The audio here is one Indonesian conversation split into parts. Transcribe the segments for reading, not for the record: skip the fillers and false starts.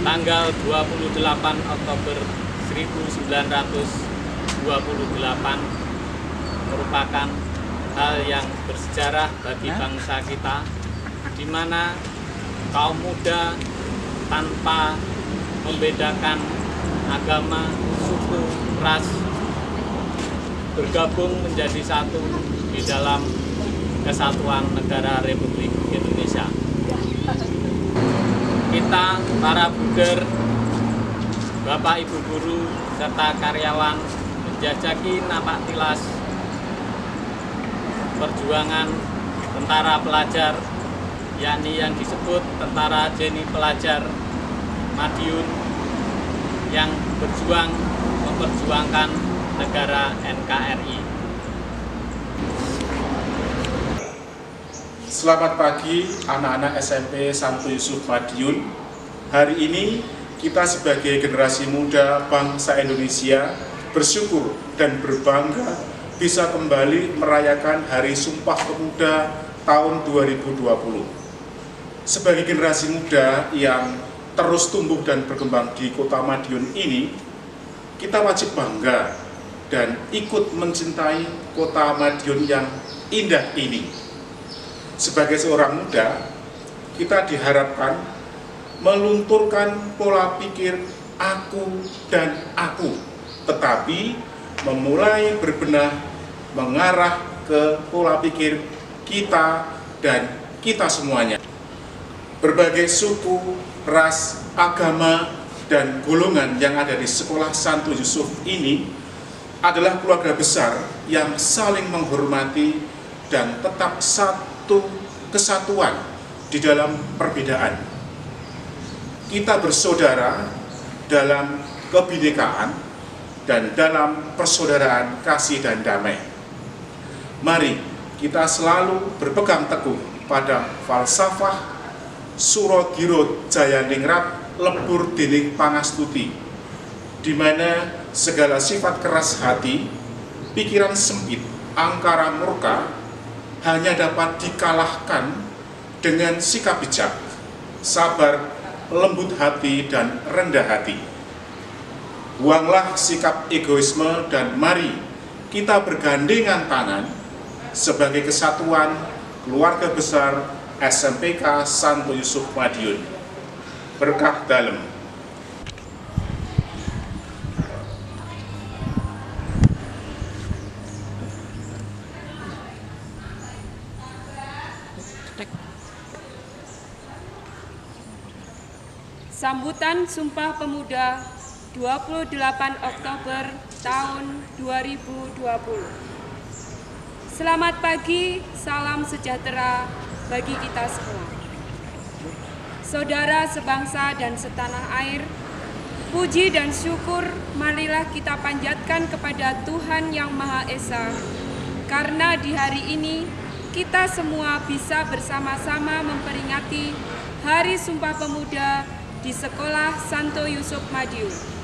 tanggal 28 Oktober 1928 merupakan hal yang bersejarah bagi bangsa kita, di mana kaum muda tanpa membedakan agama, suku, ras bergabung menjadi satu di dalam kesatuan negara Republik Indonesia. Kita, para buder, Bapak Ibu guru, serta karyawan menjajaki napak tilas perjuangan tentara pelajar, yakni yang disebut Tentara Jeni Pelajar Madiun, yang berjuang memperjuangkan negara NKRI. Selamat pagi anak-anak SMP Santo Yusuf Madiun. Hari ini kita sebagai generasi muda bangsa Indonesia bersyukur dan berbangga bisa kembali merayakan Hari Sumpah Pemuda tahun 2020. Sebagai generasi muda yang terus tumbuh dan berkembang di Kota Madiun ini, kita wajib bangga dan ikut mencintai Kota Madiun yang indah ini. Sebagai seorang muda, kita diharapkan melunturkan pola pikir aku dan aku, tetapi memulai berbenah mengarah ke pola pikir kita dan kita semuanya. Berbagai suku, ras, agama, dan golongan yang ada di Sekolah Santo Yusuf ini adalah keluarga besar yang saling menghormati dan tetap satu kesatuan di dalam perbedaan. Kita bersaudara dalam kebinekaan dan dalam persaudaraan kasih dan damai. Mari kita selalu berpegang teguh pada falsafah Suradiro Jayaningrat lebur dening pangastuti, di mana segala sifat keras hati, pikiran sempit, angkara murka hanya dapat dikalahkan dengan sikap bijak, sabar, lembut hati, dan rendah hati. Buanglah sikap egoisme dan mari kita bergandengan tangan sebagai kesatuan keluarga besar SMPK Santo Yusuf Madiun. Berkah dalem. Sambutan Sumpah Pemuda 28 Oktober tahun 2020. Selamat pagi, salam sejahtera bagi kita semua. Saudara sebangsa dan setanah air, puji dan syukur marilah kita panjatkan kepada Tuhan Yang Maha Esa, karena di hari ini kita semua bisa bersama-sama memperingati Hari Sumpah Pemuda di Sekolah Santo Yusuf Madiun.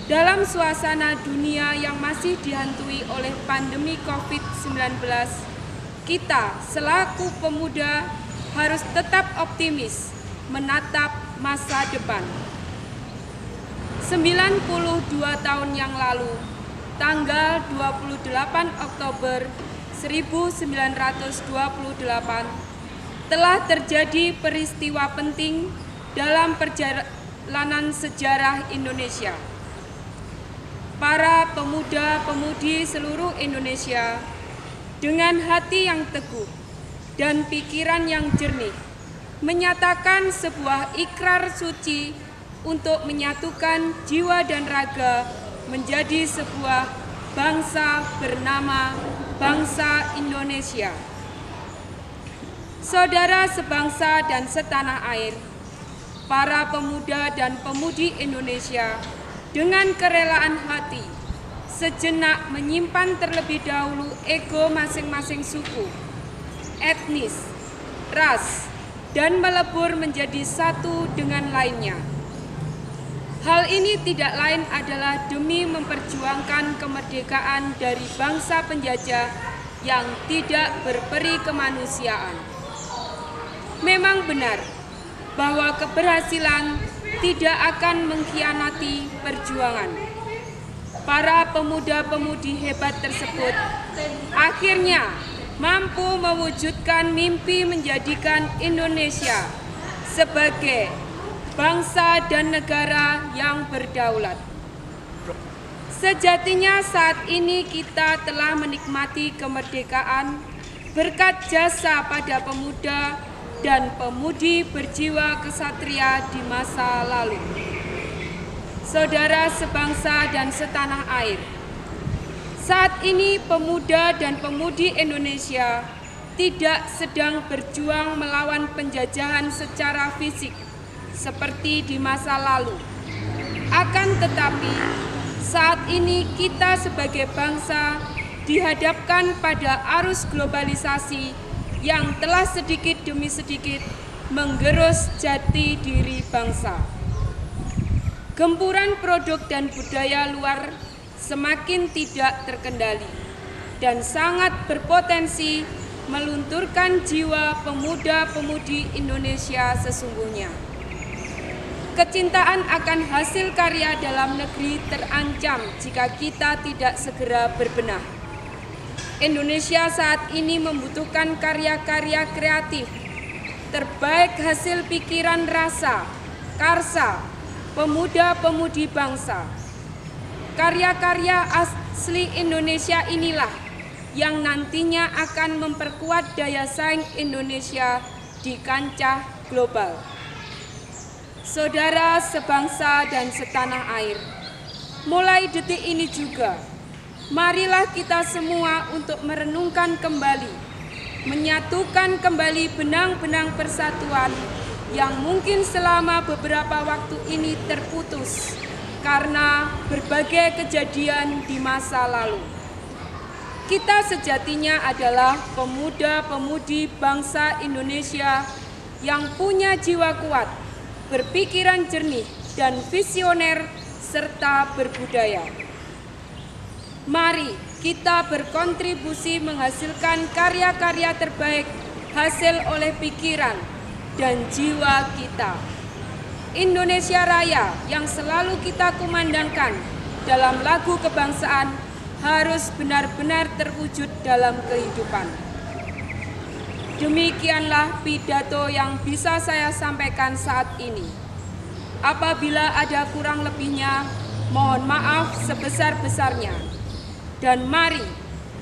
Dalam suasana dunia yang masih dihantui oleh pandemi COVID-19, kita selaku pemuda harus tetap optimis menatap masa depan. 92 tahun yang lalu, tanggal 28 Oktober 1928, telah terjadi peristiwa penting dalam perjalanan sejarah Indonesia. Para pemuda-pemudi seluruh Indonesia dengan hati yang teguh dan pikiran yang jernih menyatakan sebuah ikrar suci untuk menyatukan jiwa dan raga menjadi sebuah bangsa bernama bangsa Indonesia. Saudara sebangsa dan setanah air, para pemuda dan pemudi Indonesia dengan kerelaan hati sejenak menyimpan terlebih dahulu ego masing-masing suku, etnis, ras, dan melebur menjadi satu dengan lainnya. Hal ini tidak lain adalah demi memperjuangkan kemerdekaan dari bangsa penjajah yang tidak berperi kemanusiaan. Memang benar, bahwa keberhasilan tidak akan mengkhianati perjuangan. Para pemuda-pemudi hebat tersebut akhirnya mampu mewujudkan mimpi menjadikan Indonesia sebagai bangsa dan negara yang berdaulat. Sejatinya saat ini kita telah menikmati kemerdekaan berkat jasa pada pemuda dan pemudi berjiwa kesatria di masa lalu. Saudara sebangsa dan setanah air, saat ini pemuda dan pemudi Indonesia tidak sedang berjuang melawan penjajahan secara fisik seperti di masa lalu. Akan tetapi, saat ini kita sebagai bangsa dihadapkan pada arus globalisasi yang telah sedikit demi sedikit menggerus jati diri bangsa. Gempuran produk dan budaya luar semakin tidak terkendali dan sangat berpotensi melunturkan jiwa pemuda-pemudi Indonesia sesungguhnya. Kecintaan akan hasil karya dalam negeri terancam jika kita tidak segera berbenah. Indonesia saat ini membutuhkan karya-karya kreatif, terbaik hasil pikiran rasa, karsa, pemuda-pemudi bangsa. Karya-karya asli Indonesia inilah yang nantinya akan memperkuat daya saing Indonesia di kancah global. Saudara sebangsa dan setanah air, mulai detik ini juga, marilah kita semua untuk merenungkan kembali, menyatukan kembali benang-benang persatuan yang mungkin selama beberapa waktu ini terputus karena berbagai kejadian di masa lalu. Kita sejatinya adalah pemuda-pemudi bangsa Indonesia yang punya jiwa kuat, berpikiran jernih dan visioner serta berbudaya. Mari kita berkontribusi menghasilkan karya-karya terbaik hasil oleh pikiran dan jiwa kita. Indonesia Raya yang selalu kita kumandangkan dalam lagu kebangsaan harus benar-benar terwujud dalam kehidupan. Demikianlah pidato yang bisa saya sampaikan saat ini. Apabila ada kurang lebihnya, mohon maaf sebesar-besarnya. Dan mari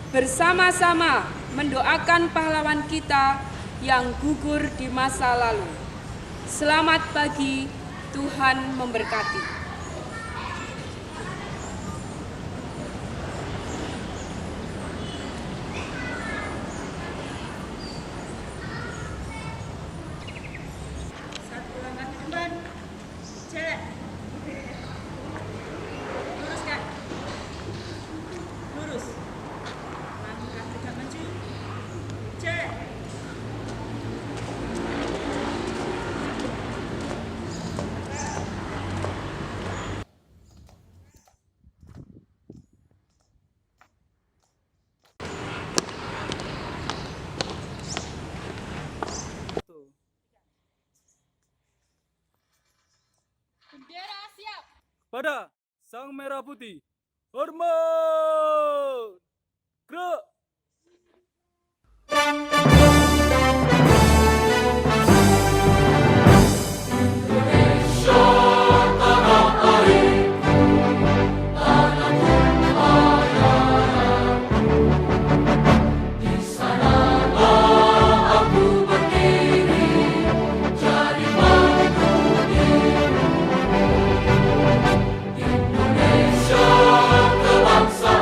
bersama-sama mendoakan pahlawan kita yang gugur di masa lalu. Selamat pagi, Tuhan memberkati. Bendera siap. Pada sang merah putih, hormat! Gerak! Bangsa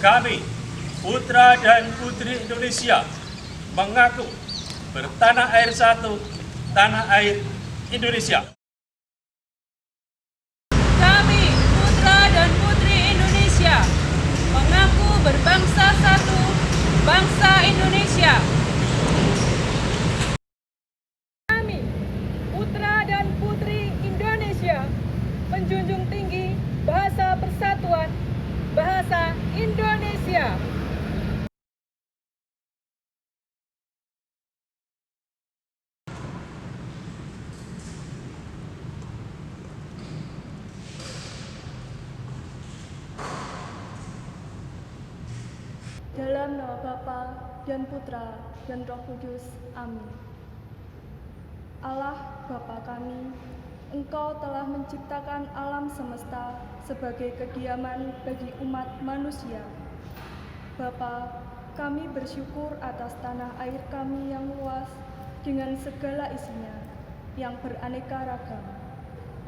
Kami, putra dan putri Indonesia, mengaku bertanah air satu, tanah air Indonesia. Kami, putra dan putri Indonesia, mengaku berbangsa satu, bangsa Indonesia. Kami, putra dan putri Indonesia, menjunjung tinggi bahasa persatuan, bahasa Indonesia. Dalam nama Bapa dan Putra dan Roh Kudus. Amin. Allah Bapa kami, Engkau telah menciptakan alam semesta sebagai kediaman bagi umat manusia. Bapa, kami bersyukur atas tanah air kami yang luas dengan segala isinya yang beraneka ragam.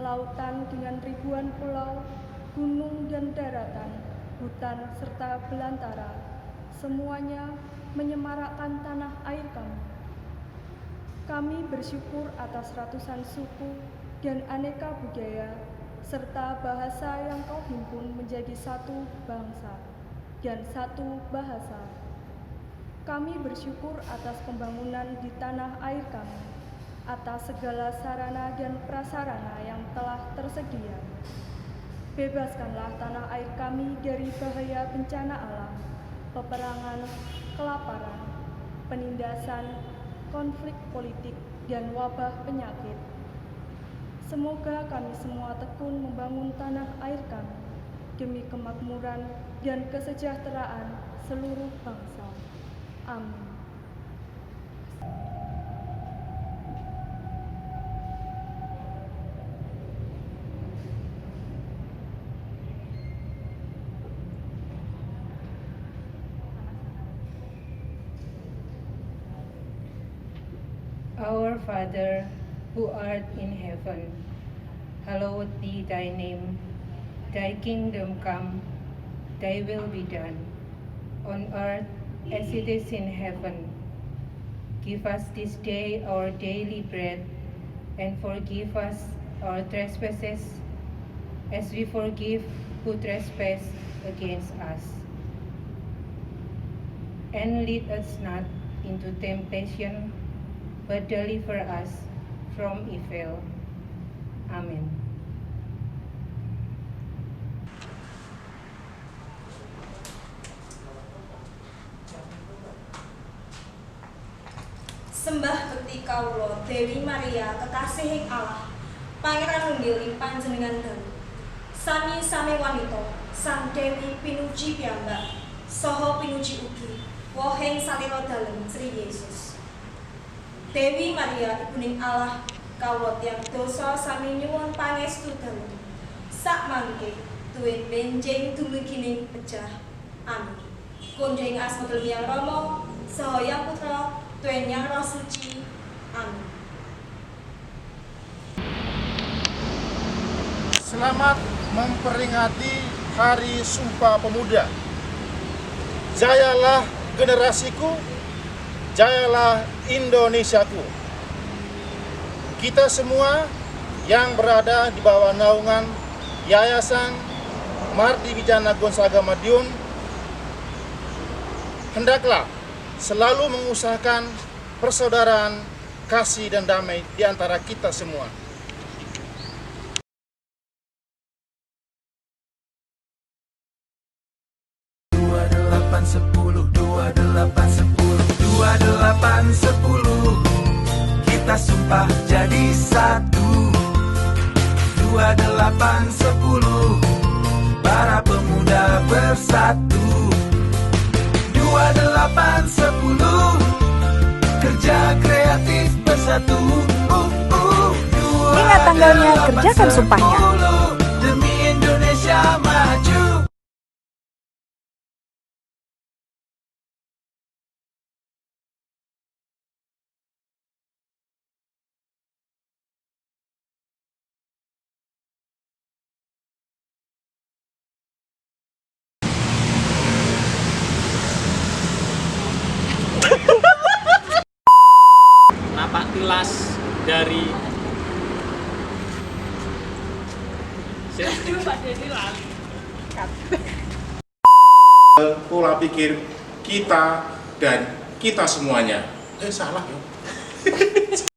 Lautan dengan ribuan pulau, gunung dan daratan, hutan serta belantara, semuanya menyemarakkan tanah air kami. Kami bersyukur atas ratusan suku dan aneka budaya, serta bahasa yang Kau himpun menjadi satu bangsa dan satu bahasa. Kami bersyukur atas pembangunan di tanah air kami, atas segala sarana dan prasarana yang telah tersedia. Bebaskanlah tanah air kami dari bahaya bencana alam, peperangan, kelaparan, penindasan, konflik politik, dan wabah penyakit. Semoga kami semua tekun membangun tanah air kami demi kemakmuran dan kesejahteraan seluruh bangsa. Amin. Our Father, who art in heaven, hallowed be thy name. Thy kingdom come, thy will be done, on earth as it is in heaven. Give us this day our daily bread, and forgive us our trespasses, as we forgive who trespass against us. And lead us not into temptation, but deliver us from evil. Amen. Sembah bekti kawula Dewi Maria kekasihing Allah, Pangeran Nunggil ing panjenengan dalu. Sami-sami wanita, Sang Dewi pinuji piyambak, saha pinuji ugi wohing salira dalem Sri Yesus. Dewi Maria ibuning Allah, kawula tiyang dosa sami nyuwun pangestu dalu. Sak mangke tuwin benjing dumugining pejah. Amin. Kunjing asma Hyang Rama saha Hyang Putra Tuhan Yang Roh Suci. Amin. Selamat memperingati Hari Sumpah Pemuda. Jayalah generasiku, jayalah Indonesiaku. Kita semua yang berada di bawah naungan Yayasan Mardi Wijana Gonzaga Madiun hendaklah selalu mengusahakan persaudaraan, kasih, dan damai di antara kita semua. Kita sumpah jadi satu. 2810 para pemuda bersatu. 2810 kerja kreatif bersatu. Ingat tanggalnya, kerjakan sumpahnya. Demi Indonesia maju. lepas dari pola pikir kita dan kita semuanya. Salah ya.